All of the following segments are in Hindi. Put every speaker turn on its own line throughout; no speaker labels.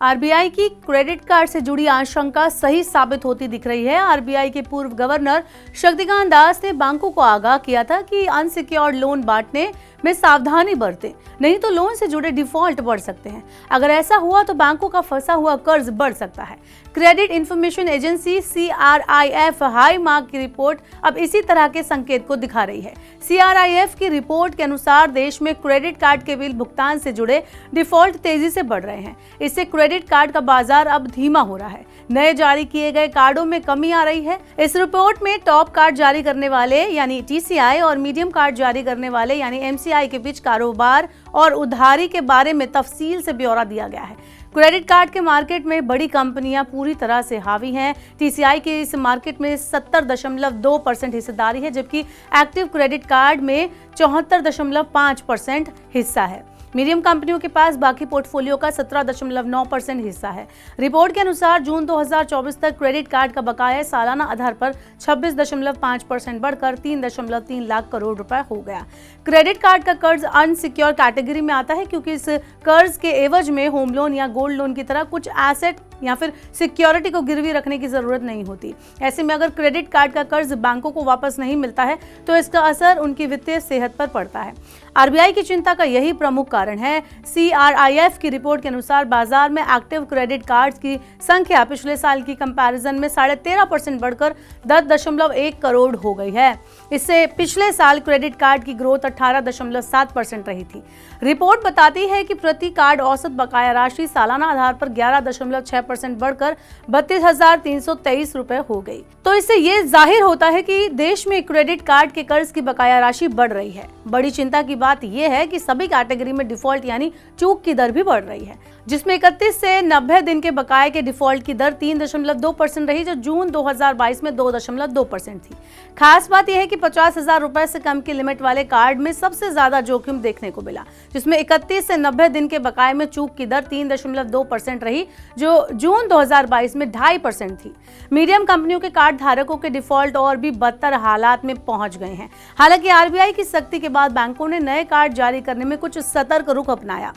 आरबीआई की क्रेडिट कार्ड से जुड़ी आशंका सही साबित होती दिख रही है। आरबीआई के पूर्व गवर्नर शक्तिकांत दास ने बैंकों को आगाह किया था कि अनसिक्योर्ड लोन बांटने में सावधानी बरतें, नहीं तो लोन से जुड़े डिफॉल्ट बढ़ सकते हैं। अगर ऐसा हुआ तो बैंकों का फंसा हुआ कर्ज बढ़ सकता है। Credit information agency CRIF high mark की रिपोर्ट अब इसी तरह के संकेत को दिखा रही है। CRIF की रिपोर्ट के अनुसार देश में क्रेडिट कार्ड के बिल भुगतान से जुड़े डिफॉल्ट तेजी से बढ़ रहे हैं। इससे क्रेडिट कार्ड का बाजार अब धीमा हो रहा है। नए जारी किए गए कार्डों में कमी आ रही है। इस रिपोर्ट में टॉप कार्ड जारी करने वाले यानी TCI और मीडियम कार्ड जारी करने वाले यानी MCI के बीच कारोबार और उधारी के बारे में तफसील से ब्यौरा दिया गया है। क्रेडिट कार्ड के मार्केट में बड़ी कंपनियां पूरी तरह से हावी हैं। TCI के इस मार्केट में 70.2% हिस्सेदारी है, जबकि एक्टिव क्रेडिट कार्ड में 74.5% हिस्सा है। मीडियम कंपनियों के पास बाकी पोर्टफोलियो का 17.9% हिस्सा है। रिपोर्ट के अनुसार जून 2024 तक क्रेडिट कार्ड का बकाया सालाना आधार पर 26.5% बढ़कर 3.3 लाख करोड़ रुपए हो गया। क्रेडिट कार्ड का कर्ज अनसिक्योर कैटेगरी में आता है, क्योंकि इस कर्ज के एवज में होम लोन या गोल्ड लोन की तरह कुछ एसेट या फिर सिक्योरिटी को गिरवी रखने की जरूरत नहीं होती। ऐसे में अगर क्रेडिट कार्ड का कर्ज बैंकों को वापस नहीं मिलता है तो इसका असर उनकी वित्तीय सेहत पर पड़ता है। आरबीआई की चिंता का यही प्रमुख कारण है। CRIF की रिपोर्ट के अनुसार बाजार में एक्टिव क्रेडिट कार्ड्स की संख्या पिछले साल की कंपैरिजन में 13.5% बढ़कर 10.1 करोड़ हो गई है। इससे पिछले साल क्रेडिट कार्ड की ग्रोथ 18.7% रही थी। रिपोर्ट बताती है कि प्रति कार्ड औसत बकाया राशि सालाना आधार पर 11.6% बढ़कर 32,323 रुपए हो गई। तो इससे ये जाहिर होता है कि देश में क्रेडिट कार्ड के कर्ज की बकाया राशि बढ़ रही है। बड़ी चिंता की बात यह है कि सभी कैटेगरी में डिफॉल्ट यानी चूक की दर भी बढ़ रही है, जिसमें 31 से 90 दिन के बकाये के डिफॉल्ट की दर 3.2% रही, जो जून 2022 में 2.2% थी। खास बात यह है कि 50,000 रुपए से कम की लिमिट वाले कार्ड में सबसे ज्यादा जोखिम देखने को मिला, जिसमें 31 से 90 दिन के बकाये में चूक की दर 3.2% रही, जो जून 2022 में 2.5% थी। मीडियम कंपनियों के कार्ड धारकों के डिफॉल्ट और भी बदतर हालात में पहुंच गए हैं। हालांकि आरबीआई की सख्ती के बाद बैंकों ने नए कार्ड जारी करने में कुछ सतर्क रुख अपनाया,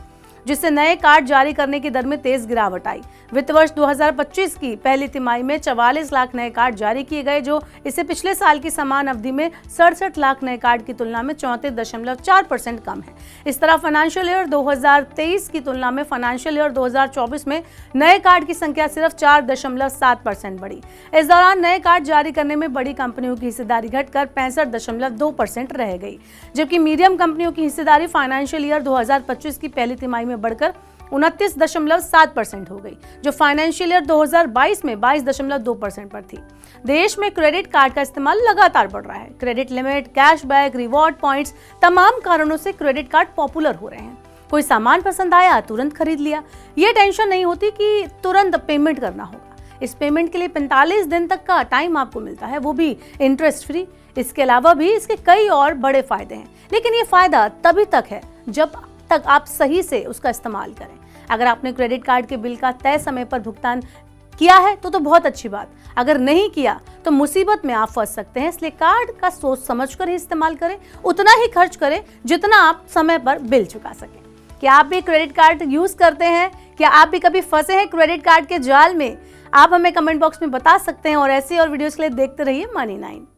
जिससे नए कार्ड जारी करने की दर में तेज गिरावट आई। वित्त वर्ष 2025 की पहली तिमाही में 44 लाख नए कार्ड जारी किए गए, जो इससे पिछले साल की समान अवधि में 67 लाख नए कार्ड की तुलना में 34.4% कम है। इस तरह फाइनेंशियल ईयर 2023 की तुलना में फाइनेंशियल ईयर 2024 में नए कार्ड की संख्या सिर्फ 4.7% बढ़ी। इस दौरान नए कार्ड जारी करने में बड़ी कंपनियों की हिस्सेदारी घटकर 65.2% रह गई, जबकि मीडियम कंपनियों की हिस्सेदारी फाइनेंशियल ईयर 2025 की पहली तिमाही में बढ़कर 29.7% हो गई, जो फाइनेंशियल ईयर 2022 में 22.2% पर थी। देश में क्रेडिट कार्ड का इस्तेमाल लगातार बढ़ रहा है। Credit limit, cashback, reward points, तमाम कारणों से क्रेडिट कार्ड पॉपुलर हो रहे हैं। कोई सामान पसंद आया, तुरंत खरीद लिया। ये टेंशन नहीं होती कि तुरंत पेमेंट करना होगा। इस पेमेंट के लिए 45 दिन तक का टाइम आपको मिलता है, वो भी इंटरेस्ट फ्री। इसके अलावा भी इसके कई और बड़े फायदे हैं, लेकिन ये फायदा तभी तक है जब तक आप सही से उसका इस्तेमाल करें। अगर आपने क्रेडिट कार्ड के बिल का तय समय पर भुगतान किया है तो बहुत अच्छी बात। अगर नहीं किया तो मुसीबत में आप फंस सकते हैं। इसलिए कार्ड का सोच समझकर ही इस्तेमाल करें, उतना ही खर्च करें जितना आप समय पर बिल चुका सकें। क्या आप भी क्रेडिट कार्ड यूज करते हैं? क्या आप भी कभी फंसे हैं क्रेडिट कार्ड के जाल में? आप हमें कमेंट बॉक्स में बता सकते हैं और ऐसी और वीडियोस के लिए देखते रहिए मनी9।